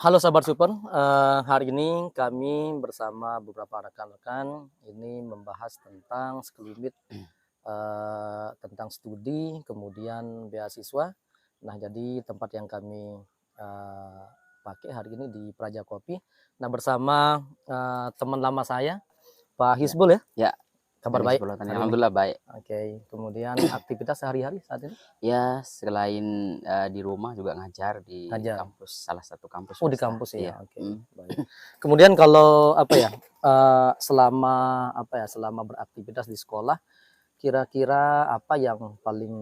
Halo sahabat super, hari ini kami bersama beberapa rekan-rekan ini membahas tentang sekelumit tentang studi, kemudian beasiswa. Nah, jadi tempat yang kami eee, pakai hari ini di Praja Kopi. Nah, bersama teman lama saya, Pak Ya, Hisbul ya, ya, kabar dari baik Hizbullah Tani. hari ini? Alhamdulillah baik. Oke, kemudian aktivitas sehari-hari saat ini? Ya, selain di rumah juga ngajar di Ngajar? kampus, salah satu kampus Oh, di swasta. kampus ya? Iya, Oke, baik. Kemudian kalau apa ya, selama apa ya, selama beraktivitas di sekolah, kira-kira apa yang paling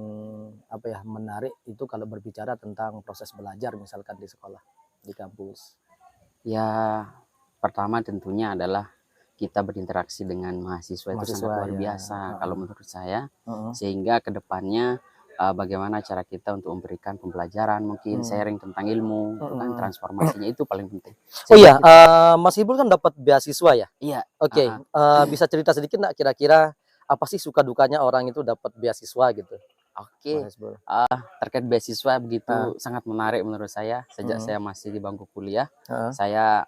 apa ya, menarik itu kalau berbicara tentang proses belajar misalkan di sekolah, di kampus? Ya, pertama tentunya adalah kita berinteraksi dengan mahasiswa itu sangat Mahasiswa luar ya, biasa kalau heeh, menurut saya, heeh, sehingga kedepannya bagaimana cara kita untuk memberikan pembelajaran, mungkin mmm, sharing tentang ilmu, itu kan mhm. transformasinya itu paling penting. Oh Sehingga iya, kita Mas Ibul kan dapat beasiswa ya? iya, Oke, heeh. bisa cerita sedikit nggak kira-kira apa sih suka dukanya orang itu dapat beasiswa gitu, Mas Oke, Isbul? terkait beasiswa Heeh, begitu sangat menarik menurut saya. Sejak mhm, saya masih di bangku kuliah, heeh. saya,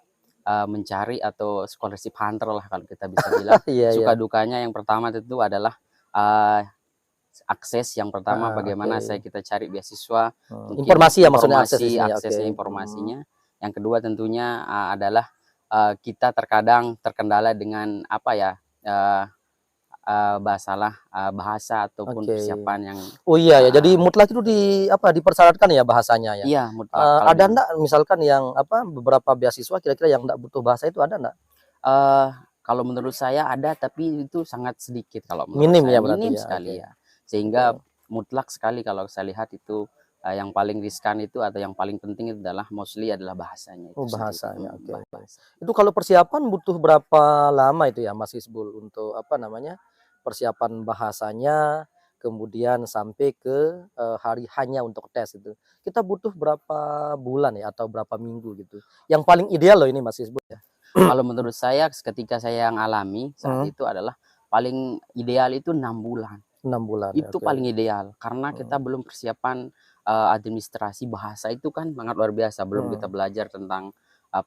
mencari atau scholarship hunter lah kalau kita bisa bilang. Iya iya, Suka dukanya yang pertama tentu adalah, eee, akses yang pertama heeh, oke. bagaimana kita cari beasiswa, mungkin Informasi ya maksudnya akses di informasi, sini ya? Oke, aksesnya, informasinya. Yang kedua tentunya, adalah, kita terkadang terkendala dengan apa ya, eee bahasa ataupun oke. persiapan yang Oh iya ya, jadi heeh. mutlak itu apa, dipersyaratkan ya bahasanya ya? Iya, mutlak kalau Ada ndak misalkan yang apa, beberapa beasiswa kira-kira yang ndak butuh bahasa itu ada ndak? eee, kalau menurut saya ada, tapi itu sangat sedikit kalau menurut Minim saya, ya berarti minim ya? Oke sekali ya. oke. Sehingga mutlak sekali kalau saya lihat itu, yang paling riskan itu atau yang paling penting itu adalah mostly adalah bahasanya Oh itu sendiri, bahasanya, oke oke. bahasa. Itu kalau persiapan butuh berapa lama itu ya Mas Isbul untuk apa namanya, persiapan bahasanya, kemudian sampai ke, hari hanya untuk tes itu. Kita butuh berapa bulan ya atau berapa minggu gitu? Yang paling ideal loh ini Mas Isbul ya. Kalau menurut saya ketika saya yang alami saat Mhm, itu adalah paling ideal itu 6 bulan. 6 bulan ya, Itu oke. paling ideal, karena kita Mhm, belum persiapan, administrasi bahasa itu kan sangat luar biasa, belum kita mhm. belajar tentang,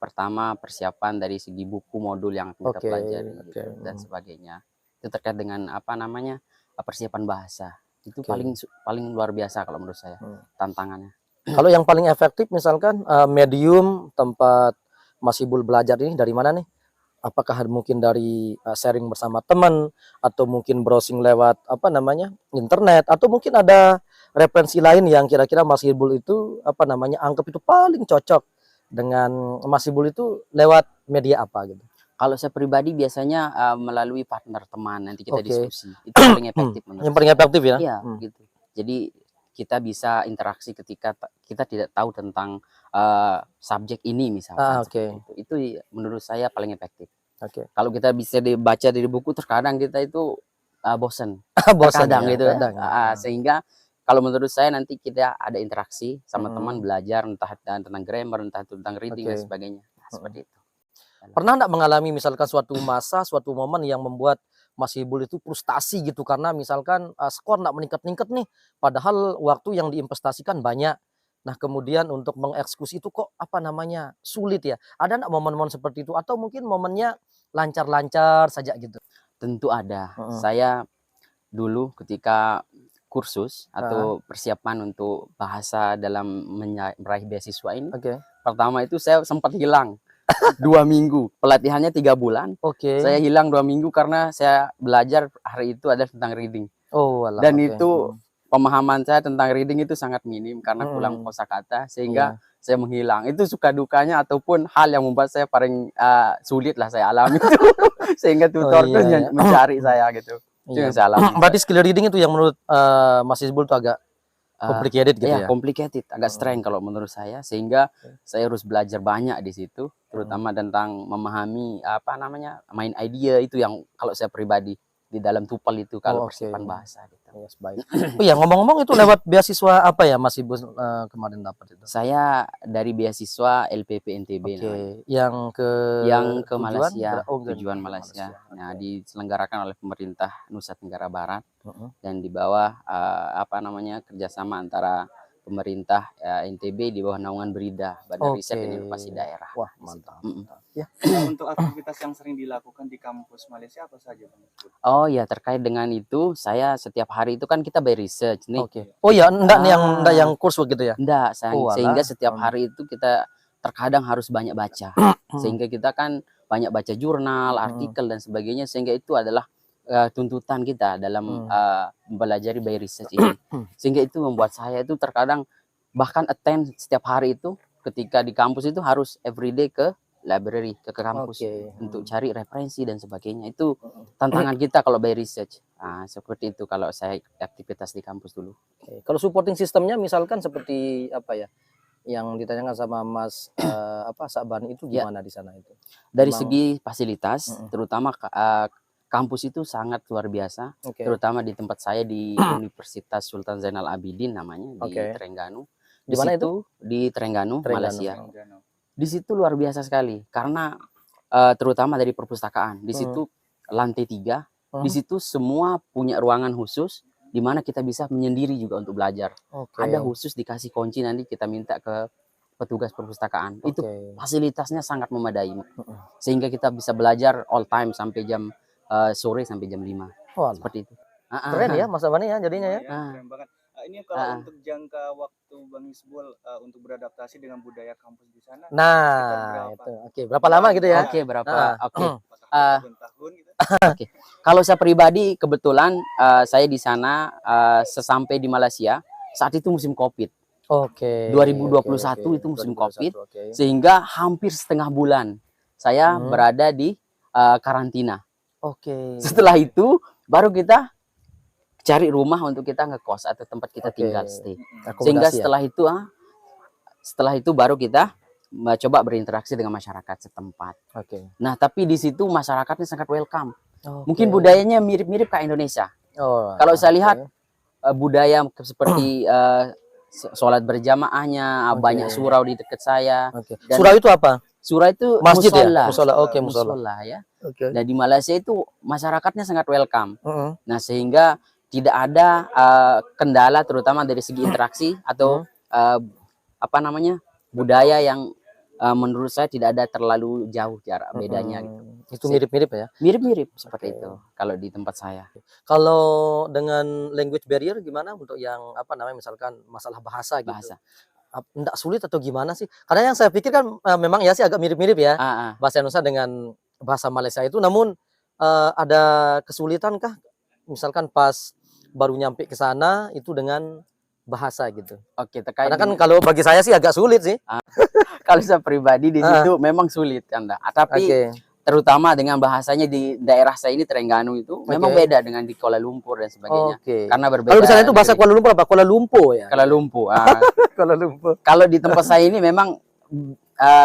pertama persiapan dari segi buku, modul yang akan kita Oke pelajari oke, gitu dan mhm, sebagainya. Itu terkait dengan apa namanya, persiapan bahasa. Itu oke, paling luar biasa kalau menurut saya, mhm. tantangannya. Kalau yang paling efektif misalkan, medium tempat Mas Ibul belajar ini dari mana nih? Apakah mungkin dari, sharing bersama teman, atau mungkin browsing lewat apa namanya, internet, atau mungkin ada referensi lain yang kira-kira Mas Ibul itu apa namanya, anggap itu paling cocok dengan Mas Ibul itu lewat media apa gitu? Kalau saya pribadi biasanya, melalui partner teman, nanti kita Oke, diskusi, itu paling efektif menurut yang paling saya. efektif ya? Iya, gitu. Jadi kita bisa interaksi ketika kita tidak tahu tentang, subjek ini misalkan Oke seperti itu. Itu menurut saya paling efektif. oke. Kalau kita bisa dibaca dari buku terkadang kita itu, bosen, Bosen terkadang ya? gitu ya, Kadang ya? heeh, sehingga kalau menurut saya nanti kita ada interaksi sama teman Mhm, belajar entah tentang grammar, entah tentang reading dan oke, sebagainya. Nah, mhm. seperti itu. Pernah nggak mengalami misalkan suatu masa, suatu momen yang membuat Mas Ibul itu frustasi gitu karena misalkan, skor nggak meningkat-ningkat nih, padahal waktu yang diinvestasikan banyak. Nah kemudian untuk mengeksekusi itu kok apa namanya, sulit ya. Ada nggak momen-momen seperti itu? Atau mungkin momennya lancar-lancar saja gitu? Tentu ada. Heeh, Saya dulu ketika kursus heeh, atau persiapan untuk bahasa dalam meraih beasiswa ini, oke pertama itu saya sempat hilang 2 minggu, pelatihannya 3 bulan, oke. saya hilang 2 minggu karena saya belajar hari itu adalah tentang reading. Oh alah, Dan oke, itu pemahaman saya tentang reading itu sangat minim karena kurang mhm, kosakata sehingga iya saya menghilang. Itu suka dukanya ataupun hal yang membuat saya paling, sulit lah saya alami itu. Sehingga oh tutor tuh iya ya, mencari saya gitu. Itu iya. yang saya alami Berarti Mbak. skill reading itu yang menurut, Mas Ibul tuh agak complicated gitu Ya ya? complicated, agak Mhm, strength kalau menurut saya, sehingga oke, saya harus belajar banyak di situ, mhm. terutama tentang memahami, apa namanya, main idea itu yang kalau saya pribadi, di dalam TUPAL itu kalau Oh, oke. persiapan bahasa gitu. Yes, baik. Oh iya, ngomong-ngomong itu lewat beasiswa apa ya Mas Ibu, kemarin dapat itu? Saya dari beasiswa LPP NTB namanya, Oke, yang ke yang ke tujuan Malaysia, oh tujuan ke Malaysia. Malaysia, Nah, oke. diselenggarakan oleh pemerintah Nusa Tenggara Barat Mhm, dan di bawah, apa namanya, kerjasama antara pemerintah NTB di bawah naungan BRIDA, Badan Riset dan Oke. Inovasi Daerah. Wah, Di situ. mantap. Mm-mm. Ya. Untuk aktivitas yang sering dilakukan di kampus Malaysia apa saja, Bang? Oh ya, terkait dengan itu, saya setiap hari itu kan kita by research nih. Oke. Oh ya, enggak nih enggak Ah. yang kurs begitu ya? Enggak, Oh, sehingga alah. setiap hari itu kita terkadang harus banyak baca. Sehingga kita kan banyak baca jurnal, artikel dan sebagainya, sehingga itu adalah tuntutan kita dalam mempelajari by research ini. Sehingga itu membuat saya itu terkadang bahkan attend setiap hari itu ketika di kampus itu harus everyday ke library, ke kampus untuk cari referensi dan sebagainya. Itu tantangan kita kalau by research. Nah, seperti itu kalau saya aktivitas di kampus dulu. Oke. Kalau supporting sistemnya misalkan seperti apa ya? Yang ditanyakan sama Mas Sabani itu gimana di sana itu? Dari Memang- segi fasilitas, terutama kampus itu sangat luar biasa, Oke. terutama di tempat saya di Universitas Sultan Zainal Abidin namanya di Oke. Terengganu. Di mana itu? Di Terengganu, Terengganu. Malaysia. Di situ luar biasa sekali karena terutama dari perpustakaan. Di situ lantai 3, di situ semua punya ruangan khusus di mana kita bisa menyendiri juga untuk belajar. Oke. Ada khusus dikasih kunci, nanti kita minta ke petugas perpustakaan. Itu Oke. fasilitasnya sangat memadai. Sehingga kita bisa belajar all time sampai jam sore sampai jam 5. Wah, Seperti itu. keren ya Mas Sabani ya jadinya ya. Keren banget. Ini kalau untuk jangka waktu Bang Isbul untuk beradaptasi dengan budaya kampus di sana. Nah, itu. Oke, berapa lama gitu ya? Oke, berapa? Oke. Tahun gitu. Oke. Kalau saya pribadi kebetulan saya di sana sesampai di Malaysia saat itu musim Covid. Oke. 2021 itu musim 2021, Covid, oke. sehingga hampir setengah bulan saya berada di karantina. Oke. Setelah itu baru kita cari rumah untuk kita ngekos atau tempat kita Oke. tinggal stay. Akomodasi Sehingga ya? setelah itu baru kita coba berinteraksi dengan masyarakat setempat. Oke. Nah, tapi di situ masyarakatnya sangat welcome. Oke. Mungkin budayanya mirip-mirip kayak Indonesia. Oh, Kalau saya lihat oke. budaya seperti sholat berjamaahnya, banyak surau di dekat saya. Oke. Dan Surau itu apa? Surau itu Masjid ya? musola. Musola. Oke, musola. Musola ya. Oke. Nah, di Malaysia itu masyarakatnya sangat welcome. Heeh. Nah, sehingga tidak ada kendala terutama dari segi interaksi atau apa namanya? Budaya yang menurut saya tidak ada terlalu jauh jarak bedanya gitu. Itu mirip-mirip ya. Mirip-mirip seperti Oke. itu kalau di tempat saya. Kalau dengan language barrier gimana untuk yang apa namanya misalkan masalah bahasa gitu? Bahasa. Enggak sulit atau gimana sih? Karena yang saya pikir kan memang ya sih agak mirip-mirip ya Ah, bahasa Indonesia dengan bahasa Malaysia itu, namun ada kesulitan kah misalkan pas baru nyampe ke sana itu dengan bahasa gitu? Oke, terkait Karena kan dengan- kalau bagi saya sih agak sulit sih. kalau saya pribadi di situ memang sulit Anda. Tapi Oke. terutama dengan bahasanya di daerah saya ini Terengganu itu memang beda dengan di Kuala Lumpur dan sebagainya. Oke. Karena berbeda. Kalau di sana itu bahasa negeri. Kuala Lumpur apa? Kuala Lumpur ya. Kuala Lumpur. Kuala Lumpur. Kalau di tempat saya ini memang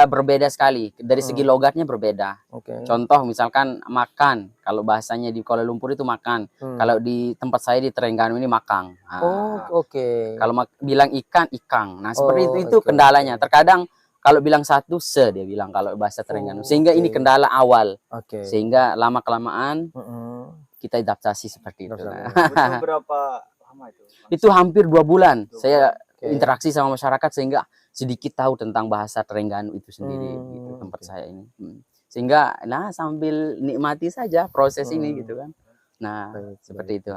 berbeda sekali dari segi logatnya berbeda. Oke. Contoh misalkan makan, kalau bahasanya di Kuala Lumpur itu makan. Kalau di tempat saya di Terengganu ini makang. Nah, Oh, oke. kalau bilang ikan, ikang. Nah, seperti itu oke, kendalanya. Terkadang kalau bilang satu, dia bilang kalau bahasa Terengganu. Sehingga ini kendala awal. Oke. Sehingga lama-kelamaan Heeh. kita adaptasi seperti itu. Nah, Butuh berapa lama itu? itu hampir 2 bulan saya Oke. interaksi sama masyarakat sehingga sedikit tahu tentang bahasa Terengganu itu sendiri gitu tempat oke. saya ini. Sehingga nah sambil nikmati saja proses ini gitu kan. Nah, Baik, seperti itu.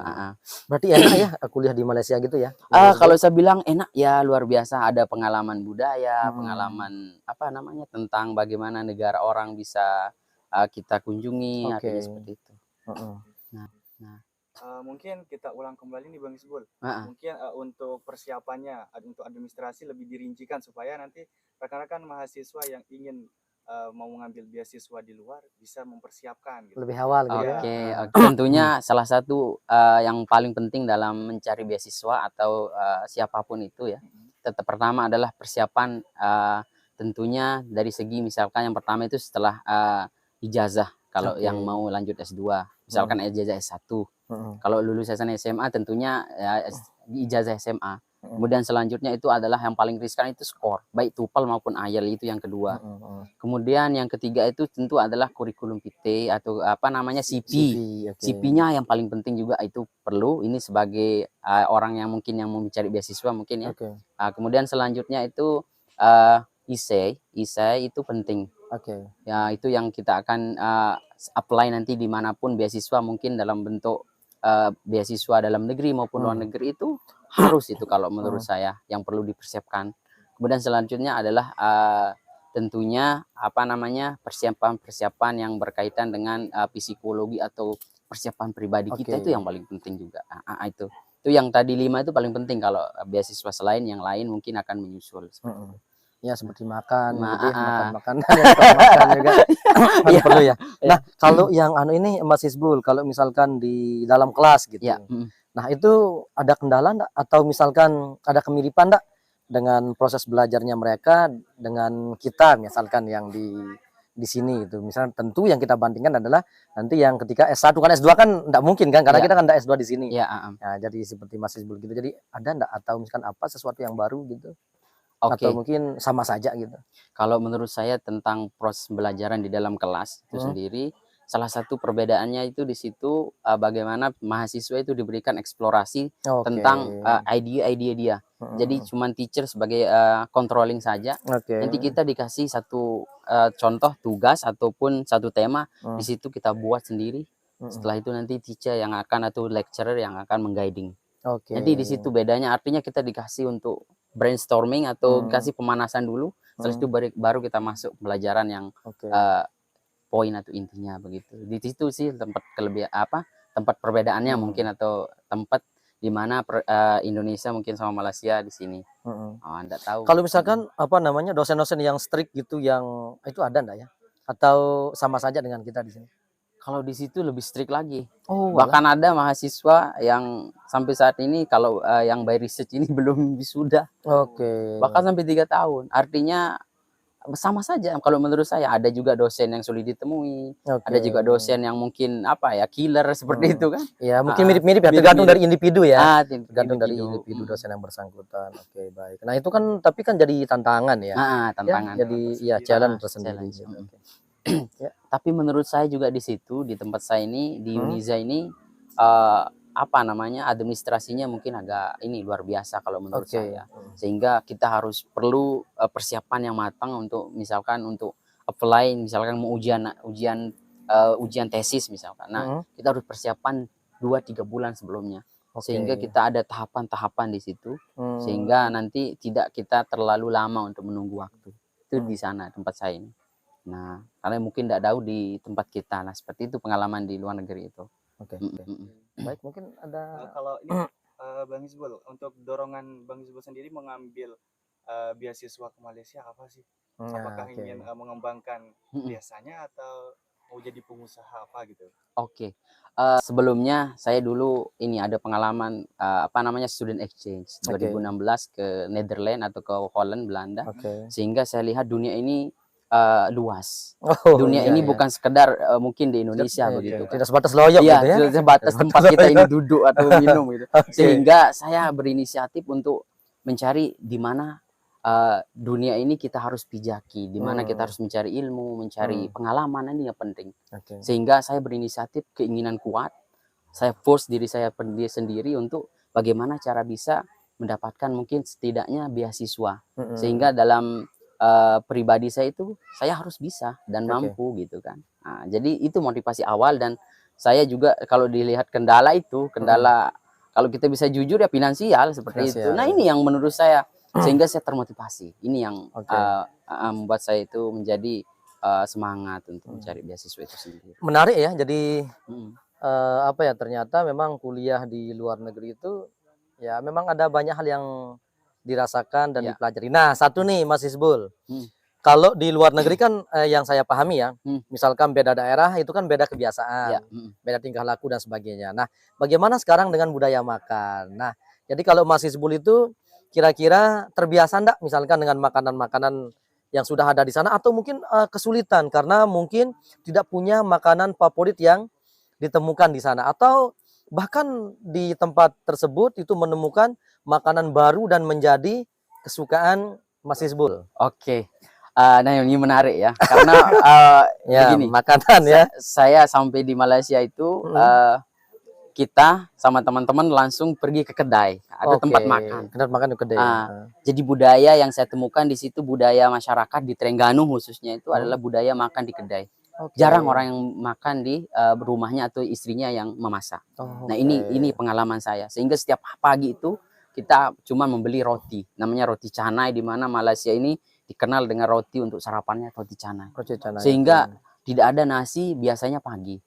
Berarti enak ya kuliah di Malaysia gitu ya? Kalau saya bilang enak ya luar biasa, ada pengalaman budaya, pengalaman apa namanya tentang bagaimana negara orang bisa kita kunjungi, Oke. artinya seperti itu. Heeh. Mungkin kita ulang kembali nih Bang Isbul. Heeh. Mungkin untuk persiapannya, untuk administrasi lebih dirincikan supaya nanti rekan-rekan mahasiswa yang ingin mau mengambil beasiswa di luar bisa mempersiapkan gitu. Lebih awal gitu ya. Oke, tentunya salah satu yang paling penting dalam mencari beasiswa atau siapapun itu ya, tetap pertama adalah persiapan tentunya dari segi misalkan yang pertama itu setelah ijazah kalau Oke. yang mau lanjut S2, misalkan ijazah S1. Heeh. Kalau lulusan SMA tentunya ya, ijazah SMA. Kemudian selanjutnya itu adalah yang paling riskan itu skor, baik TOEFL maupun IELTS, itu yang kedua. Kemudian yang ketiga itu tentu adalah kurikulum vitae atau apa namanya CV. oke. CV-nya yang paling penting juga itu perlu. Ini sebagai orang yang mungkin yang mau mencari beasiswa mungkin ya. Oke. Kemudian selanjutnya itu essay itu penting. Oke. Ya itu yang kita akan apply nanti dimanapun beasiswa, mungkin dalam bentuk beasiswa dalam negeri maupun luar negeri, itu harus itu kalau menurut saya yang perlu dipersiapkan. Kemudian selanjutnya adalah tentunya apa namanya persiapan yang berkaitan dengan psikologi atau persiapan pribadi kita, itu yang paling penting juga. Itu yang tadi 5 itu paling penting kalau beasiswa. Selain yang lain mungkin akan menyusul seperti itu. Ya seperti makan, gitu ya, makan juga kan perlu ya. Nah kalau yang ini Mas Hizbul, kalau misalkan di dalam kelas gitu, nah itu ada kendala enggak, atau misalkan ada kemiripan enggak dengan proses belajarnya mereka dengan kita misalkan yang di sini itu? Misalnya tentu yang kita bandingkan adalah nanti yang ketika S1, kan S2 kan enggak mungkin kan, karena kita kan enggak S2 di sini. Nah, jadi seperti Mas Hizbul gitu. Jadi ada enggak, atau misalkan apa sesuatu yang baru gitu? Atau mungkin sama saja gitu? Kalau menurut saya tentang proses pembelajaran di dalam kelas itu sendiri, salah satu perbedaannya itu di situ bagaimana mahasiswa itu diberikan eksplorasi tentang ide-ide dia. Jadi cuman teacher sebagai controlling saja. Nanti kita dikasih satu contoh tugas ataupun satu tema, di situ kita buat sendiri. Setelah itu nanti teacher yang akan atau lecturer yang akan mengguiding. Jadi di situ bedanya, artinya kita dikasih untuk brainstorming atau kasih pemanasan dulu, setelah itu baru kita masuk pelajaran yang poin atau intinya begitu. Di situ sih tempat tempat perbedaannya mungkin, atau tempat di mana Indonesia mungkin sama Malaysia di sini. Enggak tahu. Kalau misalkan apa namanya dosen-dosen yang strict gitu, yang itu ada enggak ya? Atau sama saja dengan kita di sini? Kalau di situ lebih strict lagi. Bahkan ada mahasiswa yang sampai saat ini kalau yang by research ini belum wisuda. Bahkan sampai 3 tahun. Artinya sama saja kalau menurut saya. Ada juga dosen yang sulit ditemui. Ada juga dosen yang mungkin killer seperti itu kan. Ya mungkin mirip-mirip ya, tergantung dari individu ya. Tergantung dari individu dosen yang bersangkutan. Baik. Nah itu kan tapi kan jadi tantangan ya. Tantangan. Jadi ya challenge tersendiri. Tapi menurut saya juga di situ, di tempat saya ini, di Uniza ini, administrasinya mungkin agak luar biasa kalau menurut saya. Sehingga kita perlu persiapan yang matang untuk misalkan untuk apply, misalkan mau ujian tesis misalkan. Nah, kita harus persiapan 2-3 bulan sebelumnya. Sehingga kita ada tahapan-tahapan di situ, sehingga nanti tidak kita terlalu lama untuk menunggu waktu. Itu di sana tempat saya ini. Nah, karena mungkin tidak tahu di tempat kita. Nah, seperti itu pengalaman di luar negeri itu. Baik, mungkin ada kalau ini Bang Hizbul, untuk dorongan Bang Hizbul sendiri mengambil beasiswa ke Malaysia apa sih? Apakah ingin mengembangkan biasanya atau mau jadi pengusaha apa gitu? Sebelumnya saya dulu ada pengalaman student exchange 2016 ke Netherlands atau ke Holland, Belanda. Sehingga saya lihat dunia ini luas. Dunia ini bukan sekedar mungkin di Indonesia begitu. Tidak sebatas loyok gitu ya. Tidak sebatas tempat kita ini duduk atau minum gitu. Sehingga saya berinisiatif untuk mencari di mana dunia ini kita harus pijaki, di mana kita harus mencari ilmu, mencari pengalaman, ini yang penting. Sehingga saya berinisiatif, keinginan kuat, saya force diri saya sendiri untuk bagaimana cara bisa mendapatkan mungkin setidaknya beasiswa. Sehingga dalam pribadi saya itu saya harus bisa dan mampu gitu kan. Nah, jadi itu motivasi awal. Dan saya juga kalau dilihat kendala kalau kita bisa jujur ya finansial seperti itu. Nah ini yang menurut saya sehingga saya termotivasi. Ini yang membuat saya itu menjadi semangat untuk mencari beasiswa itu sendiri. Menarik ya. Jadi ternyata memang kuliah di luar negeri itu ya memang ada banyak hal yang dirasakan dan dipelajari. Nah, satu nih Mas Hizbul. Kalau di luar negeri kan yang saya pahami ya, misalkan beda daerah itu kan beda kebiasaan, beda tingkah laku dan sebagainya. Nah, bagaimana sekarang dengan budaya makan? Nah, jadi kalau Mas Hizbul itu kira-kira terbiasa enggak misalkan dengan makanan-makanan yang sudah ada di sana, atau mungkin kesulitan karena mungkin tidak punya makanan favorit yang ditemukan di sana, atau bahkan di tempat tersebut itu menemukan makanan baru dan menjadi kesukaan Mas Isbul. Oke. Nah ini menarik ya, karena Ya, begini, makanan ya. saya sampai di Malaysia itu kita sama teman-teman langsung pergi ke kedai, ada tempat makan. Tempat makan di kedai. Jadi budaya yang saya temukan di situ, budaya masyarakat di Terengganu khususnya itu adalah budaya makan di kedai. Jarang orang yang makan di rumahnya atau istrinya yang memasak. Nah ini pengalaman saya, sehingga setiap pagi itu kita cuma membeli roti, namanya roti canai, di mana Malaysia ini dikenal dengan roti untuk sarapannya, roti canai. Sehingga tidak ada nasi biasanya pagi.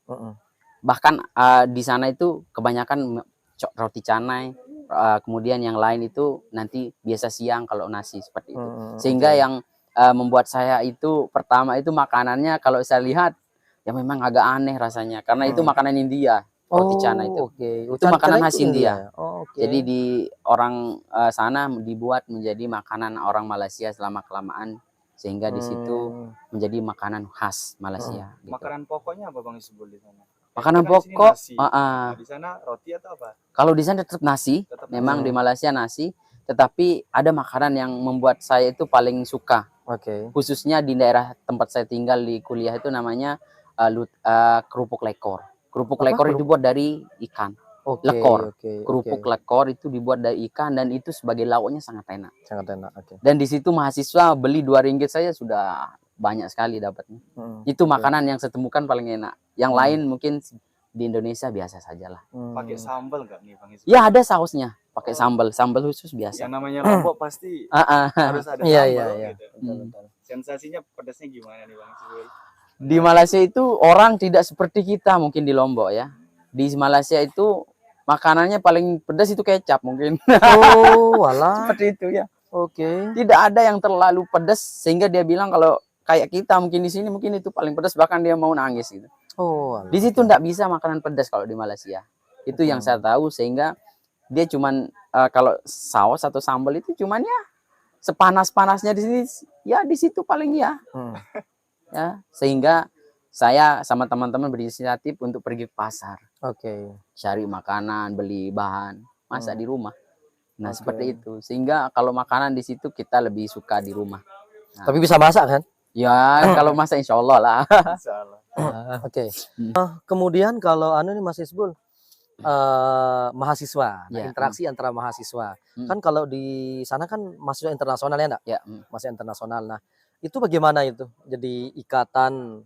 Bahkan di sana itu kebanyakan roti canai, kemudian yang lain itu nanti biasa siang kalau nasi seperti itu. Sehingga yang membuat saya itu pertama itu makanannya kalau saya lihat ya memang agak aneh rasanya, karena itu makanan India. Roti canai itu. Itu makanan khas India. Jadi di orang sana dibuat menjadi makanan orang Malaysia selama kelamaan, sehingga di situ menjadi makanan khas Malaysia. Gitu. Makanan pokoknya apa Bang Isbul di sana? Makanan pokok, Nah, di sana roti atau apa? Kalau di sana tetap nasi, memang di Malaysia nasi, tetapi ada makanan yang membuat saya itu paling suka. Khususnya di daerah tempat saya tinggal di kuliah itu namanya kerupuk lekor. Kerupuk lekor itu dibuat dari ikan. Lekor. Kerupuk lekor itu dibuat dari ikan dan itu sebagai lauknya sangat enak. Dan di situ mahasiswa beli 2 ringgit saja sudah banyak sekali dapatnya. Itu makanan yang saya temukan paling enak. Yang lain mungkin di Indonesia biasa sajalah. Pakai sambal nggak nih Bang Isbul? Ya ada sausnya, pakai sambal khusus biasa. Yang namanya Lombok pasti harus ada sambal gitu. Sensasinya pedasnya gimana nih Bang Isbul? Di Malaysia itu orang tidak seperti kita mungkin di Lombok ya. Di Malaysia itu makanannya paling pedas itu kecap mungkin. Walah. Seperti itu ya. Tidak ada yang terlalu pedas sehingga dia bilang kalau kayak kita mungkin di sini mungkin itu paling pedas, bahkan dia mau nangis gitu. Di situ enggak bisa makanan pedas kalau di Malaysia. Itu yang saya tahu, sehingga dia cuman kalau saus atau sambal itu cuman ya sepanas-panasnya di sini ya, di situ paling ya. Ya, sehingga saya sama teman-teman berinisiatif untuk pergi ke pasar. Cari makanan, beli bahan, masak di rumah. Nah, seperti itu. Sehingga kalau makanan di situ kita lebih suka di rumah. Nah, Tapi bisa masak kan? ya, kalau masak insya Allah lah. Kemudian kalau nih Mas Isbul, mahasiswa, interaksi antara mahasiswa. Kan kalau di sana kan mahasiswa internasional ya enggak? Mahasiswa internasional. Nah, itu bagaimana itu? Jadi ikatan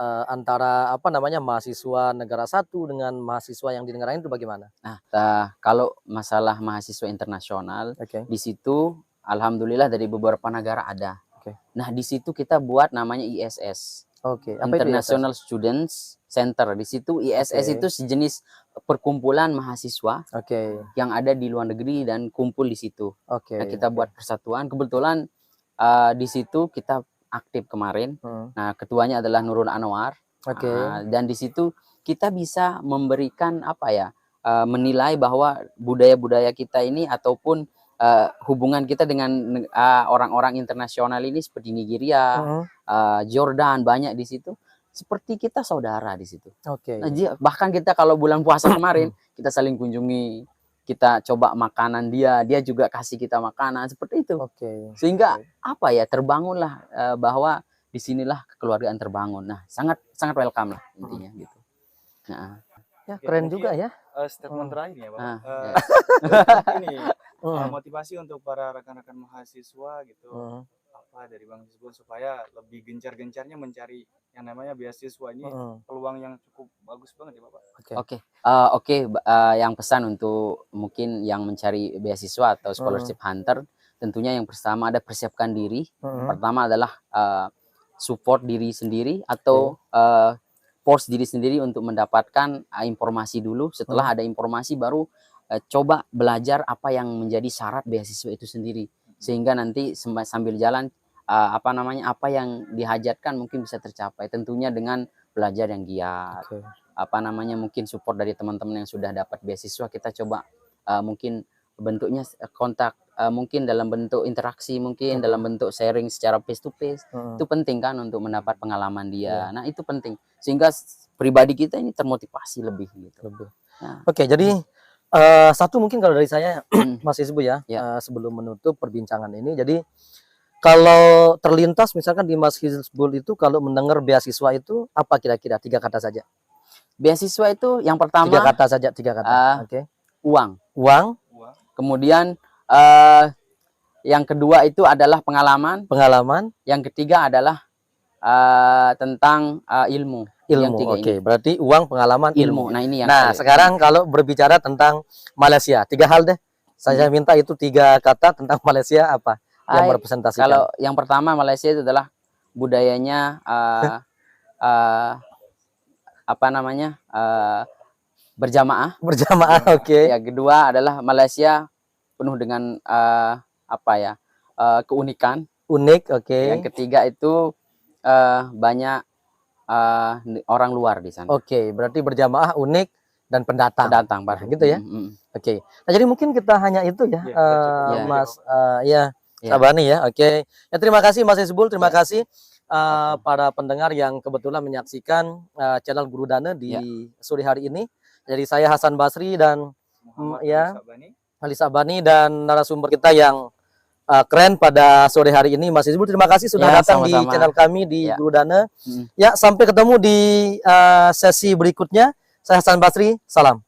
antara mahasiswa negara satu dengan mahasiswa yang di negara lain itu bagaimana? Nah, kalau masalah mahasiswa internasional, di situ alhamdulillah dari beberapa negara ada. Nah, di situ kita buat namanya ISS. International Students Center. Di situ ISS itu sejenis perkumpulan mahasiswa yang ada di luar negeri dan kumpul di situ. Nah, kita buat persatuan. Kebetulan di situ kita aktif kemarin. Nah, ketuanya adalah Nurul Anwar. Dan di situ kita bisa memberikan menilai bahwa budaya-budaya kita ini ataupun hubungan kita dengan orang-orang internasional ini seperti Nigeria, Jordan, banyak di situ. Seperti kita saudara di situ. Nah, bahkan kita kalau bulan puasa kemarin kita saling kunjungi, kita coba makanan dia juga kasih kita makanan seperti itu. Sehingga terbangunlah bahwa disinilah kekeluargaan terbangun. Nah, sangat welcome lah intinya gitu. Nah, ya keren juga ya. Statement terakhir ya, Pak. Ini motivasi untuk para rekan-rekan mahasiswa gitu. Apa dari Bang Isbul supaya lebih gencar-gencarnya mencari yang namanya beasiswa ini, peluang yang cukup bagus banget ya, Bapak. Yang pesan untuk mungkin yang mencari beasiswa atau scholarship hunter, tentunya yang pertama ada persiapkan diri. Pertama adalah support diri sendiri atau force diri sendiri untuk mendapatkan informasi dulu. Setelah ada informasi baru coba belajar apa yang menjadi syarat beasiswa itu sendiri, sehingga nanti sambil jalan apa yang dihajatkan mungkin bisa tercapai, tentunya dengan belajar yang giat. Mungkin support dari teman-teman yang sudah dapat beasiswa, kita coba mungkin bentuknya kontak, mungkin dalam bentuk interaksi, mungkin dalam bentuk sharing secara face to face. Itu penting kan untuk mendapat pengalaman dia. Nah, itu penting sehingga pribadi kita ini termotivasi lebih gitu. Nah. Oke, jadi satu mungkin kalau dari saya Mas Hizbul ya, Ya. sebelum menutup perbincangan ini. Jadi kalau terlintas misalkan di Mas Hizbul itu kalau mendengar beasiswa itu apa kira-kira 3 kata saja? Beasiswa itu yang 3 pertama kata saja, 3 kata. Oke. uang. Uang, Uang, Kemudian yang kedua itu adalah pengalaman. pengalaman, Yang ketiga adalah tentang ilmu. Yang ilmu. tiga Oke, ini. berarti uang, pengalaman, Ilmu. ilmu. Nah ini yang Nah, sekarang kalau berbicara tentang Malaysia, 3 hal deh. Saya minta itu 3 kata tentang Malaysia apa yang merepresentasikan. Kalau yang pertama Malaysia itu adalah budayanya apa namanya berjamaah. Berjamaah, oke. Yang kedua adalah Malaysia penuh dengan apa ya keunikan. Unik, oke. Yang ketiga itu banyak orang luar di sana. Oke, berarti berjamaah, unik, dan pendatang. Pendatang, Nah, Pak. gitu ya. Oke. Nah, jadi mungkin kita hanya itu ya, Iya, udah cukup ya. Mas Ya. Sabani ya. Oke. Ya, terima kasih Mas Hizbul, terima kasih para pendengar yang kebetulan menyaksikan channel Guru Dana di sore hari ini. Jadi saya Hasan Basri dan Muhammad ya. Sabani. Ali Sabani dan narasumber kita yang keren pada sore hari ini, Mas Hizbul. Terima kasih sudah Ya, datang di sama-sama. channel kami di Ya. Guru Dana. Ya, sampai ketemu di sesi berikutnya. Saya Hasan Basri, salam.